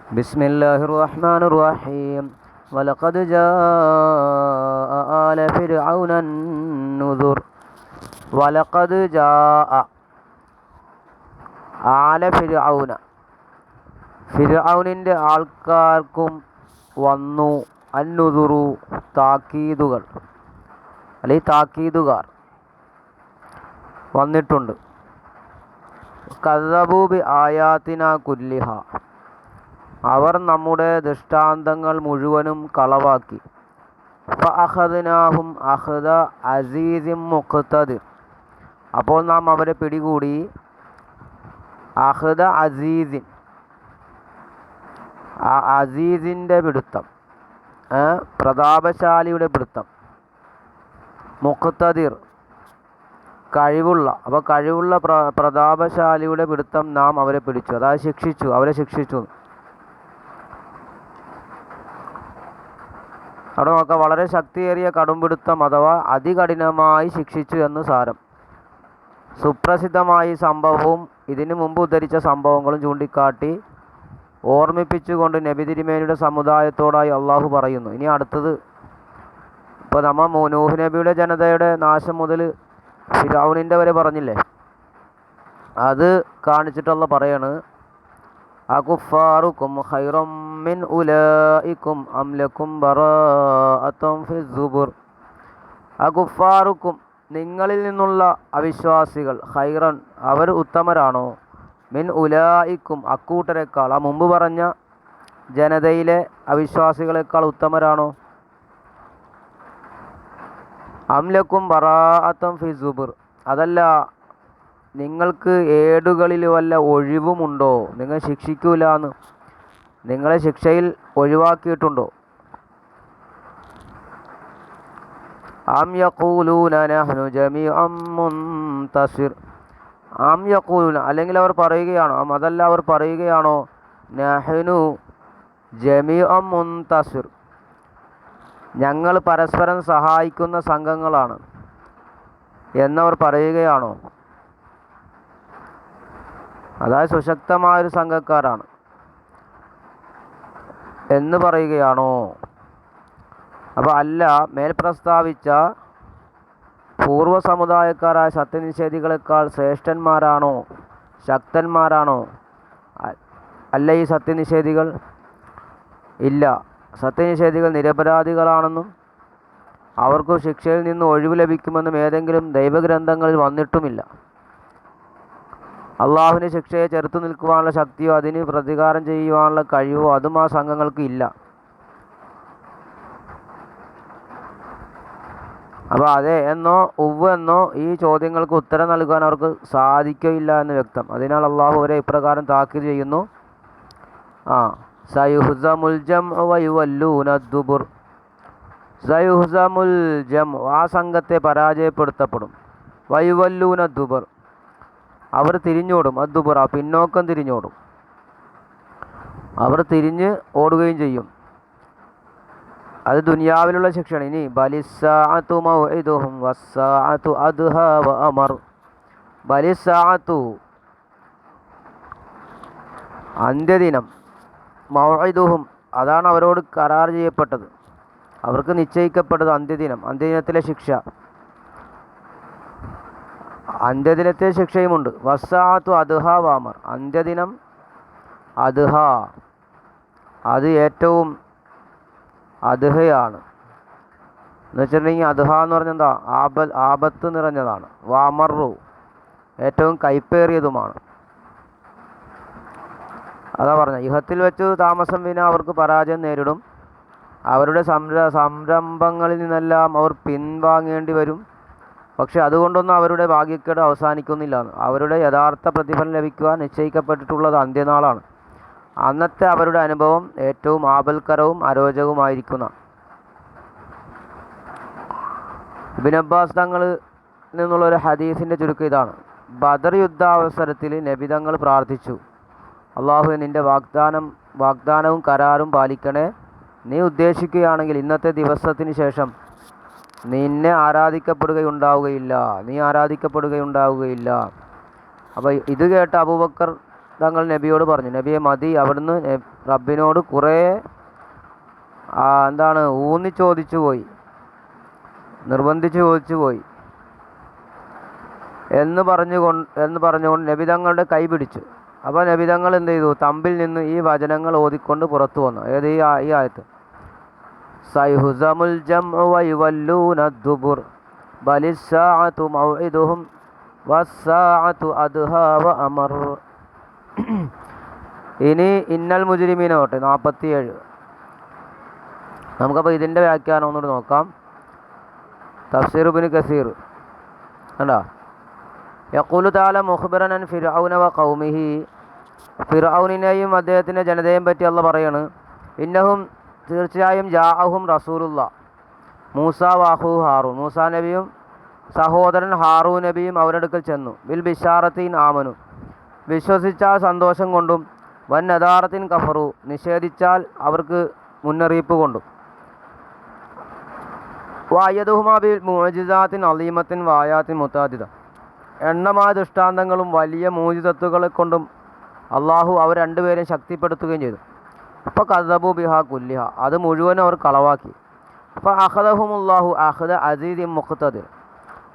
ബിസ്മില്ലാഹിർ റഹ്മാനിർ റഹീം. വലഖദ് ജാഅ ആല ഫിർഔന നുദുർ. വലഖദ് ജാഅ ആല ഫിർഔന, ഫിർഔനിൻ്റെ ആൾക്കാർക്കും വന്നു അന്നുദുറു, താക്കീതുകൾ അല്ലെങ്കിൽ താക്കീതുകാർ വന്നിട്ടുണ്ട്. കദ്ദബൂ ബി ആയാതിന കുല്ലിഹ, അവർ നമ്മുടെ ദൃഷ്ടാന്തങ്ങൾ മുഴുവനും കളവാക്കി. ഫഅഖദ്നാഹും അഖ്ദ അസീസിൻ മുഖ്തദിർ, അപ്പോൾ നാം അവരെ പിടികൂടി. അഖ്ദ അസീസിൻ, അസീസിൻ്റെ പിടുത്തം, പ്രതാപശാലിയുടെ പിടുത്തം. മുഖ്തദിർ, കഴിവുള്ള. അപ്പോൾ കഴിവുള്ള പ്രതാപശാലിയുടെ പിടുത്തം നാം അവരെ പിടിച്ചു, അതായത് ശിക്ഷിച്ചു, അവരെ ശിക്ഷിച്ചു. അവിടെ നോക്കാം, വളരെ ശക്തിയേറിയ കടുംപിടുത്തം അഥവാ അതികഠിനമായി ശിക്ഷിച്ചു എന്ന് സാരം. സുപ്രസിദ്ധമായ സംഭവവും ഇതിനു മുമ്പ് ഉദ്ധരിച്ച സംഭവങ്ങളും ചൂണ്ടിക്കാട്ടി ഓർമ്മിപ്പിച്ചുകൊണ്ട് നബി തിരുമേനിയുടെ സമുദായത്തോടായി അള്ളാഹു പറയുന്നു. ഇനി അടുത്തത്, ഇപ്പോൾ നമ്മൾ നൂഹ് നബിയുടെ ജനതയുടെ നാശം മുതൽ ഫിർഔനിൻ്റെ വരെ പറഞ്ഞില്ലേ, അത് കാണിച്ചിട്ടുള്ള പറയാണ്. അകുഫാറുക്കും ഖൈറം മിൻ ഉലൈക്കും അം ലക്കും ബറാഅത്തും ഫിസ്സുബുർ. അകുഫാറുക്കും, നിങ്ങളിൽ നിന്നുള്ള അവിശ്വാസികൾ, ഖൈറൻ, അവർ ഉത്തമരാണോ, മിൻ ഉലൈക്കും, അക്കൂട്ടരെക്കാൾ, ആ മുമ്പ് പറഞ്ഞ ജനതയിലെ അവിശ്വാസികളെക്കാൾ ഉത്തമരാണോ, അം ലക്കും ബറാഅത്തും ഫിസ്സുബുർ, അതല്ല നിങ്ങൾക്ക് ഏടുകളിൽ വല്ല ഒഴിവുമുണ്ടോ, നിങ്ങൾ ശിക്ഷിക്കൂലെന്ന്, നിങ്ങളെ ശിക്ഷയിൽ ഒഴിവാക്കിയിട്ടുണ്ടോ. അം യഖൂലൂന നഹ്നു ജമീഉൻ മുൻതസിർ. അം യഖൂലൂന, അല്ലെങ്കിൽ അവർ പറയുകയാണോ, അതല്ല അവർ പറയുകയാണോ, നഹ്നു ജമീഉൻ മുൻതസിർ, ഞങ്ങൾ പരസ്പരം സഹായിക്കുന്ന സംഘങ്ങളാണ് എന്നവർ പറയുകയാണോ, അതായത് സുശക്തമായൊരു സംഘക്കാരാണ് എന്ന് പറയുകയാണോ. അപ്പോൾ അല്ല, മേൽ പ്രസ്താവിച്ച പൂർവ്വ സമുദായക്കാരായ സത്യനിഷേധികളെക്കാൾ ശ്രേഷ്ഠന്മാരാണോ, ശക്തന്മാരാണോ അല്ല ഈ സത്യനിഷേധികൾ? ഇല്ല, സത്യനിഷേധികൾ നിരപരാധികളാണെന്നും അവർക്ക് ശിക്ഷയിൽ നിന്ന് ഒഴിവ് ലഭിക്കുമെന്നും ഏതെങ്കിലും ദൈവഗ്രന്ഥങ്ങളിൽ വന്നിട്ടുമില്ല. അള്ളാഹുവിൻ്റെ ശിക്ഷയെ ചെറുത്തു നിൽക്കുവാനുള്ള ശക്തിയോ അതിന് പ്രതികാരം ചെയ്യുവാനുള്ള കഴിവോ അതും ആ സംഘങ്ങൾക്ക് ഇല്ല. അപ്പോൾ അതെ എന്നോ ഉവ്വ് എന്നോ ഈ ചോദ്യങ്ങൾക്ക് ഉത്തരം നൽകാൻ അവർക്ക് സാധിക്കില്ല എന്ന് വ്യക്തം. അതിനാൽ അള്ളാഹു അവരെ ഇപ്രകാരം താക്കീത് ചെയ്യുന്നു. സയുഹ്സമുൽ ജംഉ വയുവല്ലൂന ദുബുർ. സയുഹ്സമുൽ ജംഉ, ആ സംഘത്തെ പരാജയപ്പെടുത്തപ്പെടും. വയുവല്ലൂന ദുബുർ, അവർ തിരിഞ്ഞോടും. അദ്ദുബുറ, പിന്നോക്കം തിരിഞ്ഞോടും, അവർ തിരിഞ്ഞ് ഓടുകയും ചെയ്യും. അത് ദുനിയാവിലുള്ള ശിക്ഷയാണ്. ഇനി ബലിസ്സാഅതു മൗഇദുഹും വസ്സാഅതു അദ്ഹാ വഅമർ. ബലിസ്സാഅതു, അന്ത്യദിനം, മൗഇദുഹും, അതാണ് അവരോട് കരാർ ചെയ്യപ്പെട്ടത്, അവർക്ക് നിശ്ചയിക്കപ്പെട്ടത് അന്ത്യദിനം, അന്ത്യദിനത്തിലെ ശിക്ഷ. അന്ത്യദിനത്തെ ശിക്ഷയുമുണ്ട്. വസ്സാഅത്തു അദ്ഹാ വാമർ, അന്ത്യദിനം അദ്ഹാ, അത് ഏറ്റവും അദ്ഹയാണ് എന്ന് വെച്ചിട്ടുണ്ടെങ്കിൽ അദ്ഹാ എന്ന് പറഞ്ഞാൽ എന്താ, ആപത്ത് നിറഞ്ഞതാണ്. വാമറു, ഏറ്റവും കൈപ്പേറിയതുമാണ്. അതാ പറഞ്ഞ, ഇഹത്തിൽ വെച്ച് താമസം വിന അവർക്ക് പരാജയം നേരിടും. അവരുടെ സംരംഭങ്ങളിൽ നിന്നെല്ലാം അവർ പിൻവാങ്ങേണ്ടി വരും. പക്ഷെ അതുകൊണ്ടൊന്നും അവരുടെ ഭാഗ്യക്കേട് അവസാനിക്കുന്നില്ല. അവരുടെ യഥാർത്ഥ പ്രതിഫലം ലഭിക്കുവാൻ നിശ്ചയിക്കപ്പെട്ടിട്ടുള്ളത് അന്ത്യനാളാണ്. അന്നത്തെ അവരുടെ അനുഭവം ഏറ്റവും ആപൽക്കരവും അരോചകവുമായിരിക്കുന്ന. ഇബ്നു അബ്ബാസ് തങ്ങളിൽ നിന്നുള്ളൊരു ഹദീസിൻ്റെ ചുരുക്കം ഇതാണ്. ബദർ യുദ്ധാവസരത്തിൽ നബി തങ്ങൾ പ്രാർത്ഥിച്ചു, അള്ളാഹു നിൻ്റെ വാഗ്ദാനവും കരാറും പാലിക്കണേ. നീ ഉദ്ദേശിക്കുകയാണെങ്കിൽ ഇന്നത്തെ ദിവസത്തിന് ശേഷം നീ ആരാധിക്കപ്പെടുകയുണ്ടാവുകയില്ല. അപ്പോൾ ഇത് കേട്ട അബൂബക്കർ തങ്ങൾ നബിയോട് പറഞ്ഞു, നബിയെ മതി, അവിടുന്ന് റബ്ബിനോട് കുറേ ഊന്നി ചോദിച്ചു പോയി, നിർബന്ധിച്ച് ചോദിച്ചു പോയി എന്ന് പറഞ്ഞുകൊണ്ട് നബി തങ്ങളുടെ കൈ പിടിച്ചു. അപ്പോൾ നബി തങ്ങൾ എന്ത് ചെയ്തു? തമ്പിൽ നിന്ന് ഈ വചനങ്ങൾ ഓതിക്കൊണ്ട് പുറത്തു വന്നു. ഏത് ഈ ആയത്ത്? സൈഹുസമുൽ ജംഉ വയുവല്ലൂന ദുബുർ ബലിസ്സാഅതു മൗഇദുഹും വസ്സാഅതു അദ്ഹാ വഅമർ. ഇനി ഇന്നൽ മുജ്രിമീന തൊട്ട് 47. നമുക്കപ്പോൾ ഇതിൻ്റെ വ്യാഖ്യാനം ഒന്നുകൂടി നോക്കാം. തഫ്സീർ ഇബ്നു കസീർ കണ്ടോ? യഖൂലു തആല മുഖ്ബിറൻ അൻ ഫിർഔന വ ഖൗമിഹി. ഫിർഔനിനെയും അദ്ദേഹത്തിൻ്റെ ജനതയെയും പറ്റി അള്ളാഹ് പറയാണ്, ഇന്നഹും തീർച്ചയായും ജാഅഹും റസൂലുള്ള മൂസ വാഹു ഹാറൂൻ. മൂസാ നബിയും സഹോദരൻ ഹാറൂൻ നബിയും അവരടുക്കൽ ചെന്നു. ബിൽ ബിഷാറത്തിൻ ആമനു, വിശ്വസിച്ചാൽ സന്തോഷം കൊണ്ടും, വൻ നദാറത്തിൻ കഫറു, നിഷേധിച്ചാൽ അവർക്ക് മുന്നറിയിപ്പ് കൊണ്ടും. വായതുഹുമാ ബിൽ മുഅ്ജിസാത്തിൻ അലീമത്തിൻ വായാത്തിൻ മുതാദിദ, എണ്ണമായ ദൃഷ്ടാന്തങ്ങളും വലിയ മൂജിതത്തുകളെ കൊണ്ടും അള്ളാഹു അവർ രണ്ടുപേരെയും ശക്തിപ്പെടുത്തുകയും ചെയ്തു. അപ്പോൾ കദബു ബിഹാ കുല്ലിഹ, അത് മുഴുവനും അവർ കളവാക്കി. അപ്പോൾ അഖദഹുമുല്ലാഹു അഖദ അസീദിൻ മുഖ്തദിർ,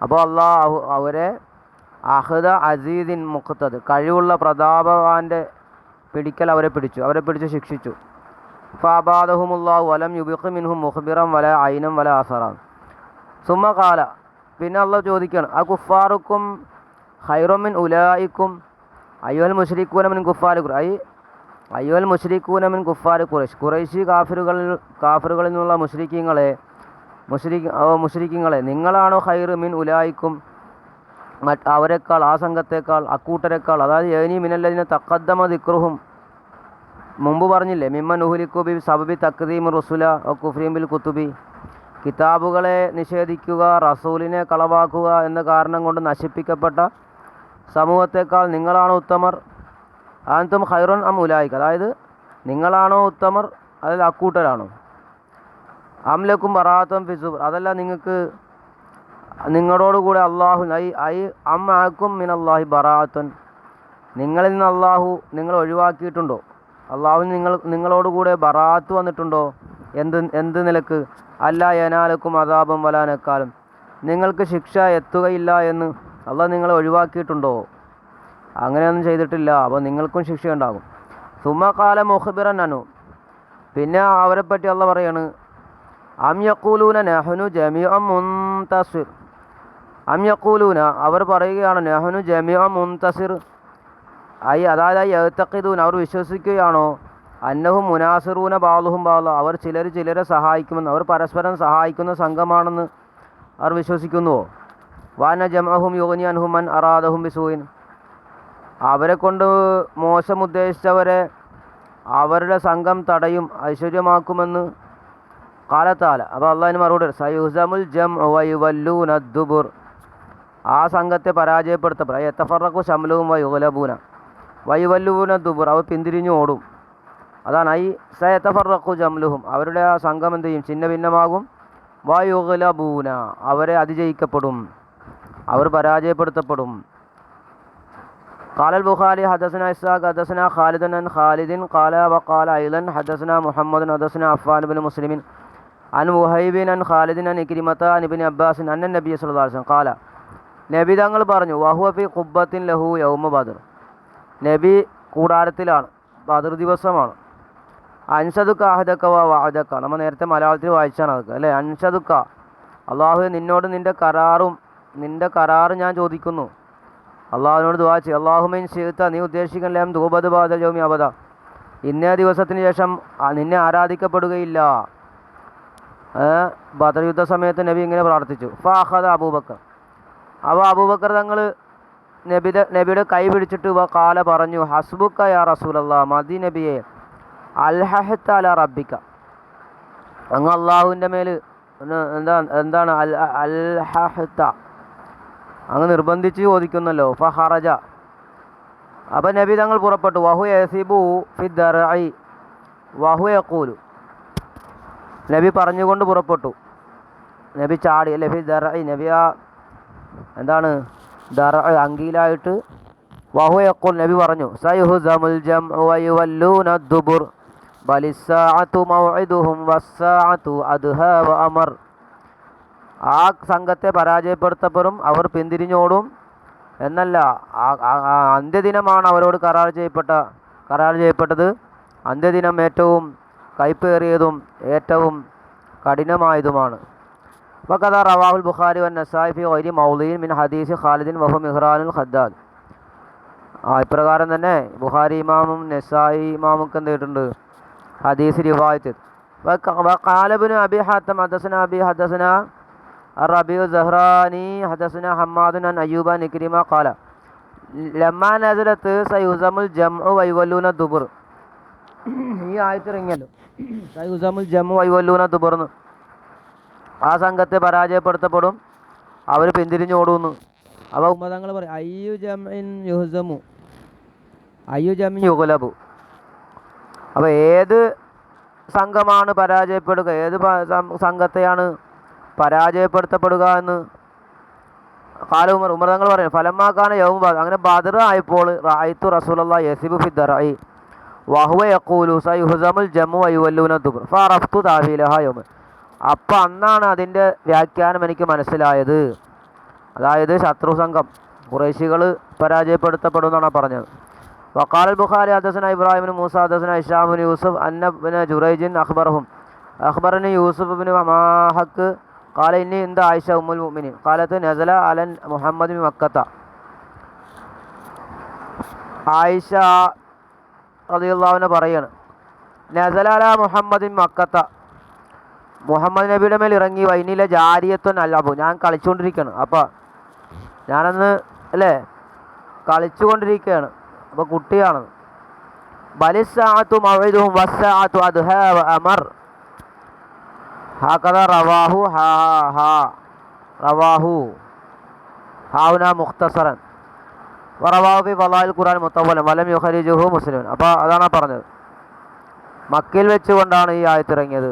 അപ്പോൾ അള്ളാഹു അവരെ അഖദ അസീദിൻ മുഖ്തദിർ, കഴിവുള്ള പ്രതാപവാൻ്റെ പിടിക്കൽ അവരെ പിടിച്ച് ശിക്ഷിച്ചു. ഫഅബാദഹുമുല്ലാഹു വലം യുബിഖ് മിൻഹും മുഖ്ബിറൻ വല ഐനം വല അസറാൻ. സുമ്മ ഖാല, പിന്നെ അള്ളാഹു ചോദിക്കുകയാണ്, ആ കുഫാറുക്കും ഖൈറും മിൻ ഉലായിക്കും അയ്യുൽ മുശ്രിക്കൂന മിൻ കുഫാരി അയ്യുൽ മുശ്രിക്കൂന മിൻ കുഫാരി ഖുറൈശ്. ഖുറൈശി കാഫിറുകളിൽ നിന്നുള്ള മുശ്രിക്കീങ്ങളെ നിങ്ങളാണോ ഖൈർ മിൻ ഉലായിക്കും, അവരെക്കാൾ, ആ സംഘത്തേക്കാൾ, അക്കൂട്ടരെക്കാൾ, അതായത് ഏനി മിനല്ലദിന തഖദ്ദമ ദിക്റുഹും, മുമ്പ് പറഞ്ഞില്ലേ, മിമ്മൻ ഉഹ്ലിക്കു ബി സബബി തക്ദീം റുസുല വ കുഫ്രീം ബിൽ കുതുബി, കിതാബുകളെ നിഷേധിക്കുക, റസൂലിനെ കളവാക്കുക എന്ന കാരണം കൊണ്ട് നശിപ്പിക്കപ്പെട്ട സമൂഹത്തേക്കാൾ നിങ്ങളാണോ ഉത്തമർ? അൻതും ഖൈറുൻ അം ഉലായിക, അതായത് നിങ്ങളാണോ ഉത്തമർ, അതിൽ അക്കൂട്ടരാണോ? അംലക്കും ബറാത്തും ഫിസുബർ, അതല്ല നിങ്ങളോടുകൂടെ അള്ളാഹു അമ്മാക്കും മിൻ അള്ളാഹി ബറാത്തുൻ, നിങ്ങളിൽ നിന്ന് അള്ളാഹു നിങ്ങൾ ഒഴിവാക്കിയിട്ടുണ്ടോ? അള്ളാഹു നിങ്ങളോടുകൂടെ ബറാത്ത് വന്നിട്ടുണ്ടോ? എന്ത് നിലക്ക്? അല്ല യനാലക്കും അദാബും വലാനക്കാലും, നിങ്ങൾക്ക് ശിക്ഷ എത്തുകയില്ല എന്ന് അള്ളാഹ് നിങ്ങളെ ഒഴിവാക്കിയിട്ടുണ്ടോ? അങ്ങനെയൊന്നും ചെയ്തിട്ടില്ല, അപ്പോൾ നിങ്ങൾക്കും ശിക്ഷയുണ്ടാകും. സുമഖാല മുഖ്ബിറൻ അനു, പിന്നെ അവരെപ്പറ്റി അള്ളാഹ് പറയാണ്, അം യഖൂലൂന നഹ്നു ജമീഉൻ മുൻതസിർ. അം യഖൂലൂന, അവർ പറയുകയാണ്, നഹ്നു ജമീഉൻ മുൻതസിർ, അതായത് യഅ്തഖിദൂന, അവർ വിശ്വസിക്കുകയാണോ, അന്നഹും മുനാസിറൂന ബാളുഹും ബാള, അവർ ചിലരെ സഹായിക്കുമെന്ന്, അവർ പരസ്പരം സഹായിക്കുന്ന സംഘമാണെന്ന് അവർ വിശ്വസിക്കുന്നുവോ? വാന ജംഅഹും യുഗ്നി അൻഹും മൻ അറാദഹും ബിസൂഇൻ, അവരെ കൊണ്ട് മോശം ഉദ്ദേശിച്ചവരെ അവരുടെ സംഘം തടയും, ഐശ്വര്യമാക്കുമെന്ന് കാലത്താല. അപ്പോൾ അള്ളാഹിന് മറുപടി, സയുഹ്സമുൽ ജംഉ വയുവല്ലൂന ദുബുർ, ആ സംഘത്തെ പരാജയപ്പെടുത്തപ്പെടും. യതഫറഖു ശംലുഹും വയുഗ്ലബൂന വയുവല്ലൂന ദുബുർ, അവർ പിന്തിരിഞ്ഞു ഓടും. അതാണ് സയതഫറഖു ജംലുഹും, അവരുടെ ആ സംഘം എന്ത് ചെയ്യും? ഛിന്ന ഭിന്നമാകും. വയുഗ്ലബൂന, അവരെ അതിജയിക്കപ്പെടും, അവർ പരാജയപ്പെടുത്തപ്പെടും. ഖാലൽ ബുഖാരി ഹദസന ഇസ്ഹാഖ് ഹദസന ഖാലിദൻ അൻ ഖാലിദിൻ ഖാല വഖാല അയ്ളൻ ഹദസന മുഹമ്മദ് ഹദസന അഫ്ഫാൻ ഇബ്നു മുസ്ലിമിൻ അൻ മുഹൈബിൻ അൻ ഖാലിദിൻ അൻ ഇക്രിമത അൻ ഇബ്നു അബ്ബാസ് അന്ന നബി സല്ലല്ലാഹു അലൈഹി വസല്ലം ഖാല, നബി തങ്ങൾ പറഞ്ഞു, വഹുവ ഫി ഖുബ്ബത്തിൻ ലഹു യൗമ ബദർ, നബി കൂടാരത്തിലാണ്, ബദർ ദിവസമാണ്. അൻഷദുക്ക അഹദക്ക വ വഅദക്ക, നമ്മൾ നേരത്തെ മലയാളത്തിൽ വായിച്ചാണ് അതൊക്കെ അല്ലേ. അൻഷദുക്ക, അള്ളാഹു നിന്നോട് നിൻ്റെ കരാറ് ഞാൻ ചോദിക്കുന്നു. അള്ളാഹുവിനോട് ദുആ ചെയ്യും. അല്ലാഹുമ്മ ഇൻ ശിഅ്ത, നീ ഉദ്ദേശിക്കണല്ലേ, ദൂബദ് ബഅദൽ യൗമി അബദ, ഇന്നേ ദിവസത്തിന് ശേഷം നിന്നെ ആരാധിക്കപ്പെടുകയില്ല. ബദർ യുദ്ധ സമയത്ത് നബി ഇങ്ങനെ പ്രാർത്ഥിച്ചു. ഫഅഖദ അബൂബക്കർ, അപ്പോൾ അബൂബക്കർ തങ്ങൾ നബിയുടെ കൈ പിടിച്ചിട്ട് കാല പറഞ്ഞു, ഹസ്ബുക്ക യാ റസൂലല്ലാഹ്, മദി നബിയെ, അൽഹഹത്ത അല റബ്ബിക്ക, അങ്ങ് അള്ളാഹുവിൻ്റെ മേൽ എന്താണ് അൽഹഹത്ത, അങ്ങ് നിർബന്ധിച്ച് ചോദിക്കുന്നല്ലോ. ഫഹറജ, അപ്പം നബി തങ്ങൾ പുറപ്പെട്ടു. വഹു യസിബു ഫി ദർഇ വഹു യഖൂലു, നബി പറഞ്ഞുകൊണ്ട് പുറപ്പെട്ടു. നബി ചാടി അല്ലേ, ഫി ദർഇ, നബി ആ എന്താണ് ദർഇ അങ്കിയിലായിട്ട് വഹു യഖൂൽ നബി പറഞ്ഞു സയുഹ്സമുൽ ജംഉ വയുവല്ലൂന ദുബുർ ബലിസ്സാഅതു മൗഇദുഹും വസ്സാഅതു അദ്ഹാ വഅമർ. ആ സംഘത്തെ പരാജയപ്പെടുത്തപ്പെടും, അവർ പിന്തിരിഞ്ഞോടും എന്നല്ല, അന്ത്യദിനമാണ് അവരോട് കരാർ ചെയ്യപ്പെട്ടത്. അന്ത്യദിനം ഏറ്റവും കൈപ്പേറിയതും ഏറ്റവും കഠിനമായതുമാണ്. വഖദ റവാഹുൽ ബുഖാരി വന്നസായി ഫി ഗൈരി മൗളിൻ മിൻ ഹദീസ് ഖാലിദിൻ വഹു മിഹ്റാനുൽ ഖദ്ദാദ്. ഇപ്രകാരം തന്നെ ബുഖാരി ഇമാമും നസായി ഇമാമുക്ക് എന്ത് ചെയ്തിട്ടുണ്ട്, ഹദീസ് റിവായത്ത്. വഖാല ഇബ്നു അബി ഹാത്തം ഹദസന അബി ഹദസന الربيع الزهراني حدثنا حماد عن أيوب عن إكرمة قال لما نزلت سيهزم الجمع ويولون الدبر. ഈ ആയത്തിറങ്ങിയല്ലോ സയുഹ്സമുൽ ജംഉ വയുവല്ലൂന ദുബുർ. ആ സംഘത്തെ പരാജയപ്പെടുത്തപ്പെടും, അവർ പിന്തിരിഞ്ഞോടുന്നു. അപ്പോൾ ഉമ്മതങ്ങൾ പറയും അയ്യു ജംഇൻ യുഹ്സമു അയ്യു ജംഇൻ യുഗ്ലബു. അപ്പോൾ ഏത് സംഘമാണ് പരാജയപ്പെടുക, ഏത് സംഘത്തെയാണ് പരാജയപ്പെടുത്തപ്പെടുക എന്ന് കാല ഉമർ തങ്ങൾ പറയുന്നു. ഫലമാക്കാന യൗമ ബദർ, അങ്ങനെ ബദർ ആയപ്പോൾ റഅയ്തു റസൂലുള്ളാഹി യസിബു ഫി ദറഇ വഹുവ യഖൂലു സയുഹ്സമുൽ ജംഉ വയുവല്ലൂന ദുബുർ ഫഅറഫ്തു തഅവീലഹാ യൗമ. അപ്പം അന്നാണ് അതിൻ്റെ വ്യാഖ്യാനം എനിക്ക് മനസ്സിലായത്. അതായത് ശത്രു സംഘം ഖുറൈശികൾ പരാജയപ്പെടുത്തപ്പെടും എന്നാണ് പറഞ്ഞത്. വഖാലൽ ബുഖാരി ഹദസന ഇബ്രാഹിം ഇബ്നു മൂസ ഹദസന ഹിശാം ഇബ്നു യൂസുഫ് അന്ന ഇബ്നു ജുറൈജിൻ അഖ്ബറനി യൂസുഫ് ഇബ്നു മാഹക്ക് ഖാല ഇന്നി ഇന്ദ ആയിഷ ഉമ്മുൽ മുഅ്മിനീൻ ഖാലത്ത് നസല അലൻ മുഹമ്മദ് ബിൻ മക്കത്ത. ആയിഷ റളിയല്ലാഹു അൻഹ പറയാണ്, നസല അല മുഹമ്മദ് ബിൻ മക്കത്ത, മുഹമ്മദ് നബിയുടെ മേൽ ഇറങ്ങി വൈനിലെ ജാരിയത്തുൻ അല്ലബു, ഞാൻ കളിച്ചുകൊണ്ടിരിക്കുകയാണ്. അപ്പോൾ ഞാനന്ന് കളിച്ചുകൊണ്ടിരിക്കുകയാണ്, അപ്പോൾ കുട്ടിയാണ്. ബലിസ്സാഅതു മൗഇദുഹും വസ്സാഅതു അദ്ഹാ വഅമർ ഹകദ റവാഹു ഹാഉന മുഖ്തസറൻ വറവാഹു ഫി ഫളായിൽ ഖുർആൻ മുത്തവ്വലൻ വലം യുഖരിജുഹു മുസ്ലിം. അപ്പോൾ അതാണ് പറഞ്ഞത്. മക്കയിൽ വെച്ചുകൊണ്ടാണ് ഈ ആയത്തിറങ്ങിയത്.